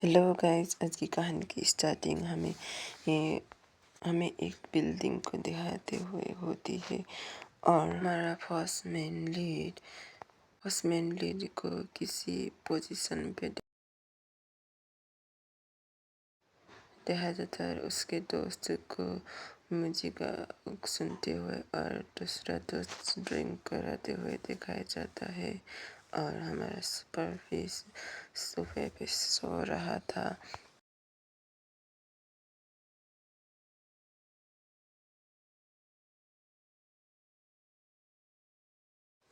Hello guys, आज की कहानी की स्टार्टिंग हमें एक बिल्डिंग को दिखाते हुए होती है और हमारा फर्स्ट मेन लीड को किसी पोजीशन पे देखा जाता है। उसके दोस्त को म्यूजिक सुनते हुए और दूसरा दोस्त ड्रिंक कराते हुए दिखाया जाता है और हमारा सुपरफिश सोफे पे सो रहा था।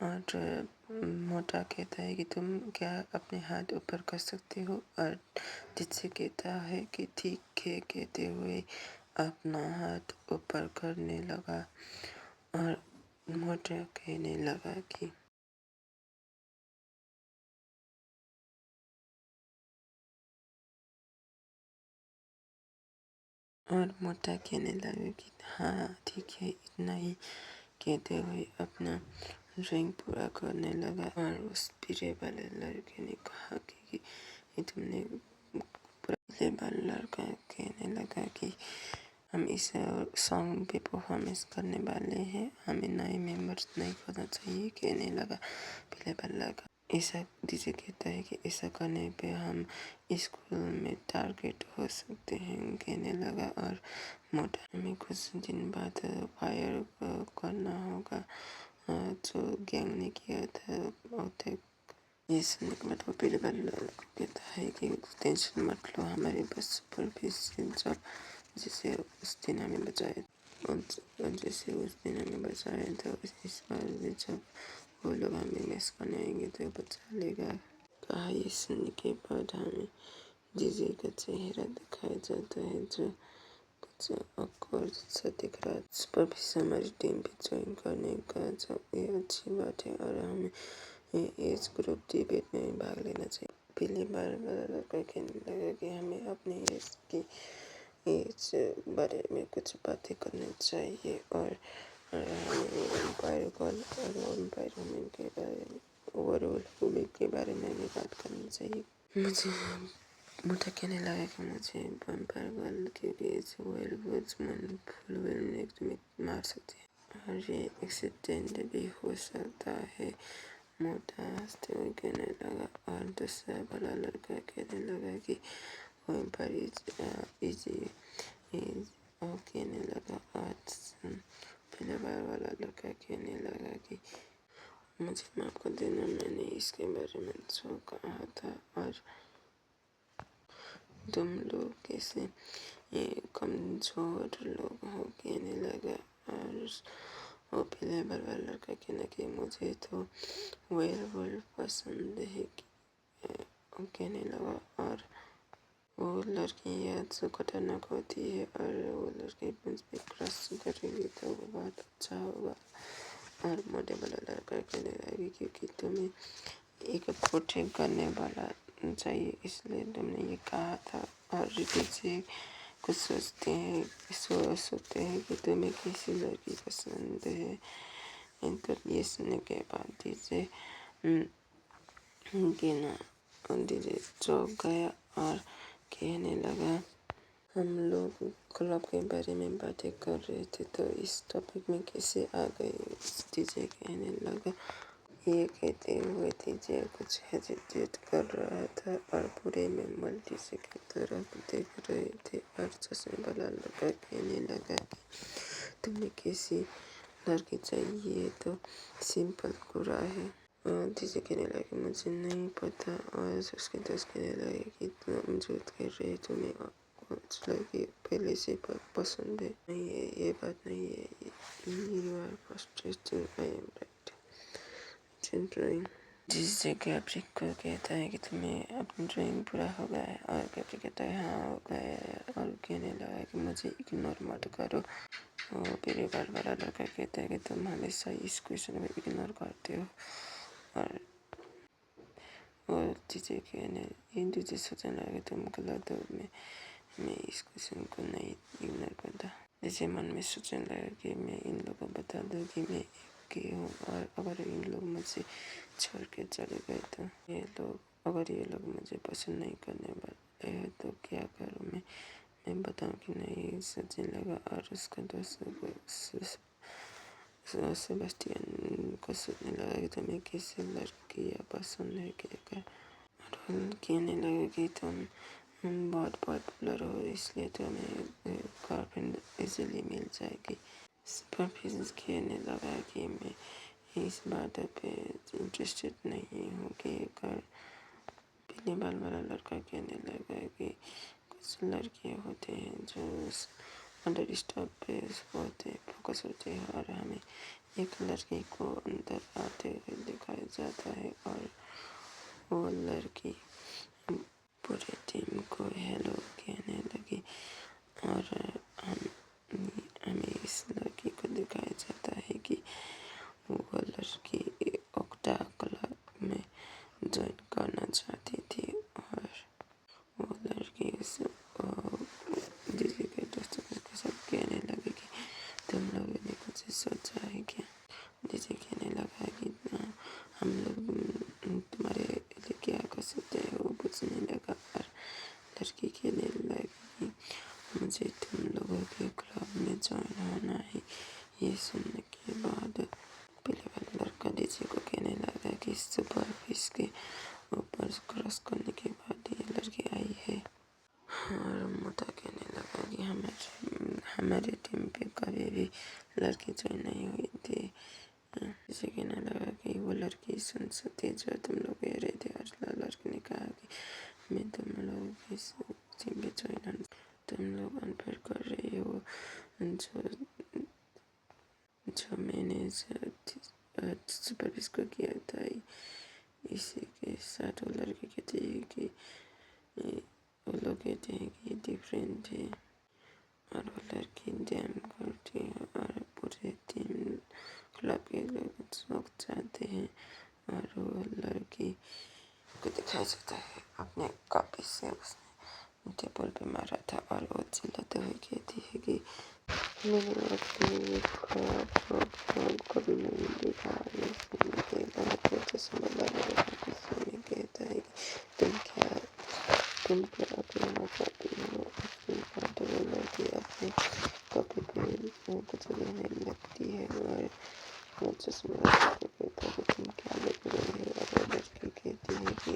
और मोटा कहता है कि तुम क्या अपने हाथ ऊपर कर सकते हो, और जिससे कहता है कि ठीक है कहते हुए अपना हाथ ऊपर करने लगा और मोटा कहने लगा कि हाँ ठीक है, इतना ही कहते हुए अपना ड्राइंग पूरा करने लगा। और उस पीछे वाले लड़के ने कहा कि ये तुमने पीछे वाला लड़का कहने लगा कि हम इस सॉन्ग पे परफॉर्मेंस करने वाले हैं, हमें नए मेंबर्स नहीं करना चाहिए कहने लगा पीले वाला का। ऐसा डीजे कहता है कि ऐसा करने पे हम स्कूल में टारगेट हो सकते हैं कहने लगा। और मोटा में कुछ दिन बाद फायर करना होगा जो गैंग ने किया था। और ये सुनने के बाद वो पीले वाला कहता है कि टेंशन मत लो, हमारे पास सुपर फिश जब जैसे उस दिन हमें बचाए और जैसे उस दिन हमें बचाया था, इस बार भी जब वो लोग हमें मिस करने आएंगे तो बचा लेगा कहा। ये सुनने के बाद हमें जीजे का चेहरा दिखाया जाता है जो कुछ awkward सा दिख रहा है। सुपर फिश हमारी टीम पे ज्वाइन करने का जो ये अच्छी बात है और हमें इस ग्रुप डिबेट में भाग लेना चाहिए। पहली बार वाला लड़का कहने लगा कि हमें अपने इसकी इस बारे में कुछ बातें करनी चाहिए और हमें एम्पायर कॉल और एम्पायर वुमेन के बारे में ओवरऑल वुमेन के बारे में भी बात करनी चाहिए। मुझे मोटा कहने लगा कि मुझे एम्पायर गर्ल के बीच वेल फुल में मार सकते हैं और ये एक्सीडेंट भी हो सकता है। मोटा हंसते हुए कहने लगा और दूसरा वाला लड़का कहने लगा कि वो एम्पायर इजी और कहने लगा। और पहले बार वाला लड़का कहने लगा कि मुझे माफ कर देना, मैंने इसके बारे में जो कहा था और तुम लोग कैसे कमजोर लोग हो कहने लगा। और वो पहले बार वाला लड़का कहने कि मुझे तो वेयरवुल्फ पसंद है कहने लगा। और वो लड़की जो खतरनाक होती है और वो लड़की मुझ पे क्रश करेगी तो वो बहुत अच्छा होगा। और मोटे वाला लड़का कहने लगी क्योंकि तुम्हें एक प्रोटेक्ट करने वाला चाहिए इसलिए तुमने ये कहा था। और डीजे कुछ सोचते हैं कि तुम्हें किसी लड़की पसंद है। तो ये सुनने के बाद डीजे चौंक गया और कहने लगा हम लोग क्लब के बारे में बातें कर रहे थे तो इस टॉपिक में कैसे आ गए। डीजे कहने लगा। ये कहते हुए डीजे कुछ हेजिटेट कर रहा था और पूरे मेंबर डीजे की तरफ देख रहे थे। और चश्मे वाला लड़का कहने लगा कि तुम्हें कैसी लड़की चाहिए तो सिंपल कुरा है। डीजे कहने लगे मुझे नहीं पता। और उसके दोस्त कहने लगे कि तुम झूठ कह रहे, तुम्हें कुछ लड़की पहले से पसंद है। नहीं है, ये बात नहीं है। You are frustrated, I am right drawing. जिस कैप्रिक को कहता है कि तुम्हें अपनी ड्राइंग पूरा हो गया है और कैप्रिक कहता है हाँ हो गया है और कहने लगा कि मुझे इग्नोर मत करो। वो पहले बार वाला लड़का कहता है कि तुम हमेशा इस क्वेश्चन में इग्नोर करते हो। और चीज़ें कहने इन चीज़ें सोचने लगे तुम गलत हो, मैं इस क्वेश्चन को नहीं इग्नोर करता। जैसे मन में सोचने लगा कि मैं इन लोगों को बता दूँ कि मैं की हूँ और अगर इन लोग मुझे छोड़ के चले गए तो ये लोग मुझे पसंद नहीं करने वाले। कहते हैं तो क्या करूँ मैं बताऊँ कि नहीं सोचने लगा और उसका दोस्त सेबेस्टियन को सोचने लगा कि तुम्हें किस लड़की या पसंद है क्या और कहने लगा कि तुम बहुत पॉपुलर हो इसलिए तुम्हें गर्लफ्रेंड इजीली मिल जाएगी। पर फिर कहने लगा कि मैं इस बात पे इंटरेस्टेड नहीं हूँ कि पीले बाल वाला लड़का कहने लगा कि कुछ लड़के होते हैं जो अंडर स्टॉप पे होते फोकस होते हैं और हमें एक लड़के को अंदर आते हुए दिखाया जाता है और वो लड़की पूरे टीम को हेलो कहने लगी और हमें इस लड़की को दिखाया जाता है कि वो लड़की ओक्टा क्लब में ज्वाइन करना चाहती थी और वो लड़की दीदी के दोस्तों के साथ कहने लगी कि तुम लोगों ने कुछ सोचा है क्या। दीदी कहने लगा कि हम लोग तुम्हारे लिए क्या कर सकते हैं वो पूछने लगा और लड़की कहने लगी कि मुझे तुम लोगों के क्लब में ज्वाइन होना है। ये सुनने के बाद पहले वाला लड़का डीजे को कहने लगा कि सुपर फिश के ऊपर क्रॉस करने के बाद ये लड़की आई है और मोटा कहने लगा कि हमारे टीम पे कभी भी लड़की ज्वाइन नहीं हुई थी। डीजे कहने लगा कि वो लड़की सुन सकती जो तुम लोग कह रहे थे और लड़के ने कहा कि मैं तुम लोग की टीम पे ज्वाइन तुम लोग अनफेयर कर रहे हो जो मैंने सुपर को किया था। इसी के साथ वो लड़के कहते हैं कि वो लोग कहते हैं कि डिफरेंट है और वो लड़की डैम करती है और पूरे टीम क्लब के लोग शौक चाहते हैं और वो लड़की को दिखाया जाता है अपने कॉपी से उसने टेबल पे मारा था और वो चिल्लाते हुए कहती है कि मैंने अपने कभी नहीं देखा तो समझ लगा कहता है कि तुम क्या कहना चाहती हो। अपनी लड़की अपने कॉपी पे कुछ लेने लगती है और वो चश्मा कहता है तुम क्या लग रही है और लड़की कहती है कि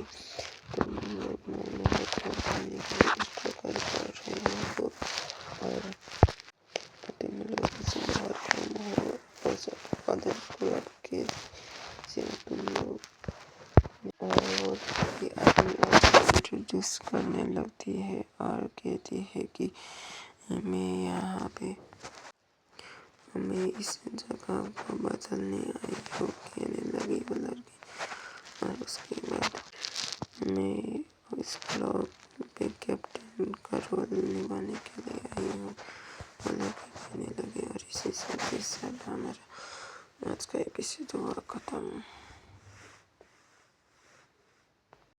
तुम लोग मेहनत करने के लिए स्ट्रगल कर रहे हो और तुम लोग से बहुत कम हो और अदर क्लब के से तुम लोग और वो अपने आप इंट्रोड्यूस करने लगती है और कहती है कि मैं इस जगह को बदलने आई हूँ कहने लगी वो लड़की और उसके बाद मैं इस क्लब पे कैप्टन का रोल निभाने के लिए आई हूँ वो लड़की कहने लगी और इसी के साथ हमारा आज का एपिसोड हुआ खत्म।